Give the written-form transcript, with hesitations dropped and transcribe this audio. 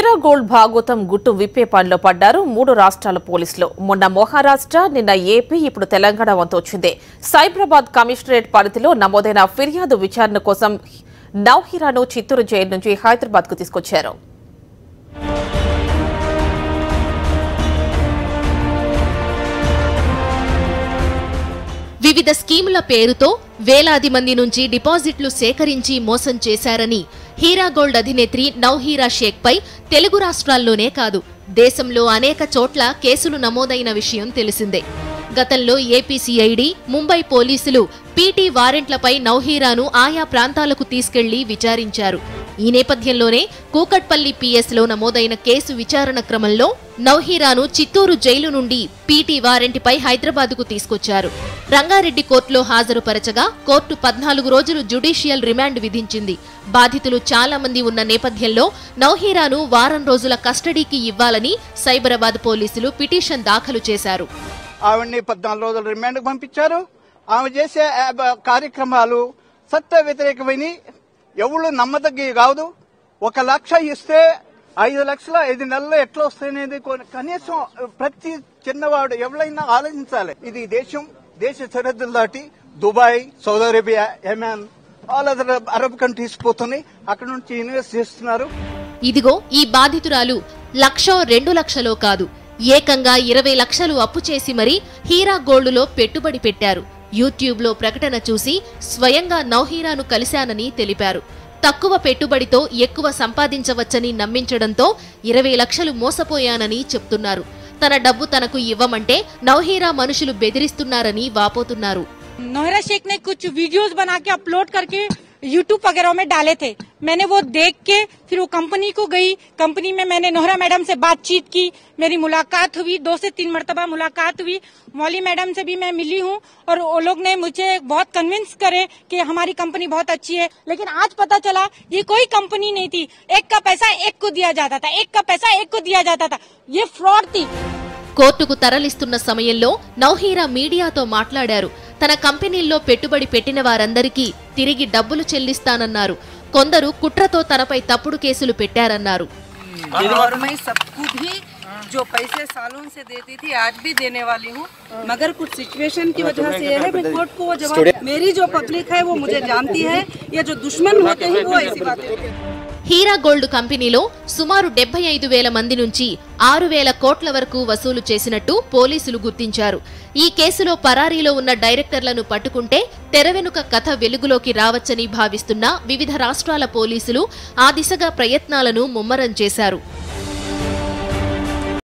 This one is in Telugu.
హీరా గోల్డ్ భాగోతం గుట్టు విప్పే పనిలో పడ్డారు 3 రాష్ట్రాల పోలీసులు. మొన్న మహారాష్ట్ర, నిన్న ఏపీ, ఇప్పుడు తెలంగాణ వంతు వచ్చింది. సైబరాబాద్ కమిషనరేట్ పరిధిలో నమోదైన ఫిర్యాదు విచారణ కోసం నౌహీరాను చిత్తూరు జైలు నుంచి హైదరాబాద్ కు తీసుకొచ్చారు. వివిధ స్కీముల పేరుతో వేలాది మంది నుంచి డిపాజిట్లు సేకరించి మోసం చేశారని హీరా గోల్డ్ అధినేత్రి నౌహీరా షేక్ పై తెలుగు రాష్ట్రాల్లోనే కాదు దేశంలో అనేక చోట్ల కేసులు నమోదైన విషయం తెలిసిందే. గతంలో ఏపీ సిఐడి, ముంబై పోలీసులు పీటీ వారెంట్లపై నౌహీరాను ఆయా ప్రాంతాలకు తీసుకెళ్లి విచారించారు. ఈ నేపథ్యంలోనే కూకట్పల్లి పిఎస్లో నమోదైన కేసు విచారణ క్రమంలో నౌహీరాను చిత్తూరు జైలు నుండి పీటీ వారెంట్పై హైదరాబాద్కు తీసుకొచ్చారు. రంగారెడ్డి కోర్టులో హాజరుపరచగా కోర్టు 14 రోజులు జ్యుడిషియల్ రిమాండ్ విధించింది. బాధితులు చాలా మంది ఉన్న నేపథ్యంలో నౌహీరాను వారం రోజుల కస్టడీకి ఇవ్వాలని సైబరాబాద్ పోలీసులు పిటిషన్ దాఖలు చేశారు. ఆవిడ్ని 14 రోజుల రిమాండ్కు పంపించారు. ఆమె చేసే కార్యక్రమాలు సత్య వ్యతిరేకమైన, ఎవరు నమ్మదగ్గ కాదు. 1 లక్ష ఇస్తే 5 లక్షల 5 నెలలు ఎట్లా వస్తాయనేది కనీసం ప్రతి చిన్నవాడు ఎవరైనా ఆలోచించాలి. ఇది దేశ సరిహద్దులు దాటి Dubai, Saudi Arabia, Yemen, all other Arab countries పోతున్నాయి. అక్కడ నుంచి ఇన్వెస్ట్ చేస్తున్నారు. ఇదిగో ఈ బాధితురాలు 1,00,000, 2 లక్షలో కాదు, ఏకంగా 20 లక్షలు అప్పు చేసి మరీ హీరా గోల్డ్లో పెట్టుబడి పెట్టారు. యూట్యూబ్లో ప్రకటన చూసి స్వయంగా నౌహీరాను కలిశానని తెలిపారు. తక్కువ పెట్టుబడితో ఎక్కువ సంపాదించవచ్చని నమ్మించడంతో 20 లక్షలు మోసపోయానని చెప్తున్నారు. తన డబ్బు తనకు ఇవ్వమంటే నౌహీరా మనుషులు బెదిరిస్తున్నారని వాపోతున్నారు. नौहरा शेख ने कुछ वीडियोस बना के अपलोड करके यूट्यूब वगैरह में डाले थे. मैंने वो देख के फिर वो कंपनी को गई. कंपनी में मैंने नौहरा मैडम से बातचीत की, मेरी मुलाकात हुई, 2 से 3 मरतबा मुलाकात हुई. मौली मैडम से भी मैं मिली हूँ और वो लोग ने मुझे बहुत कन्विंस करे कि हमारी कंपनी बहुत अच्छी है. लेकिन आज पता चला ये कोई कंपनी नहीं थी. एक का पैसा एक को दिया जाता था, एक का पैसा एक को दिया जाता था. ये फ्रॉड थी. కోర్టుకు తరలిస్తున్న సమయంలో నౌహీరా మీడియాతో మాట్లాడారు. తన కంపెనీల్లో పెట్టుబడి పెట్టిన వారందరికీ తిరిగి డబ్బులు చెల్లిస్తానన్నారు. కొందరు కుట్రతో తనపై తప్పుడు కేసులు పెట్టారన్నారు. जो पैसे सालों से देती थी आज भी देने वाली हूँ, मगर कुछ सिचुएशन की वजह से है मैं कोर्ट को वो जवाब. मेरी जो पब्लिक है वो मुझे जानती है, ये जो दुश्मन होते हैं वो ऐसी बातें. హీరా గోల్డ్ కంపెనీలో సుమారు 75,000 మంది నుంచి 6,000 కోట్ల వరకు వసూలు చేసినట్టు పోలీసులు గుర్తించారు. ఈ కేసులో పరారీలో ఉన్న డైరెక్టర్లను పట్టుకుంటే తెరవెనుక కథ వెలుగులోకి రావచ్చని భావిస్తున్న వివిధ రాష్ట్రాల పోలీసులు ఆ దిశగా ప్రయత్నాలను ముమ్మరం చేశారు.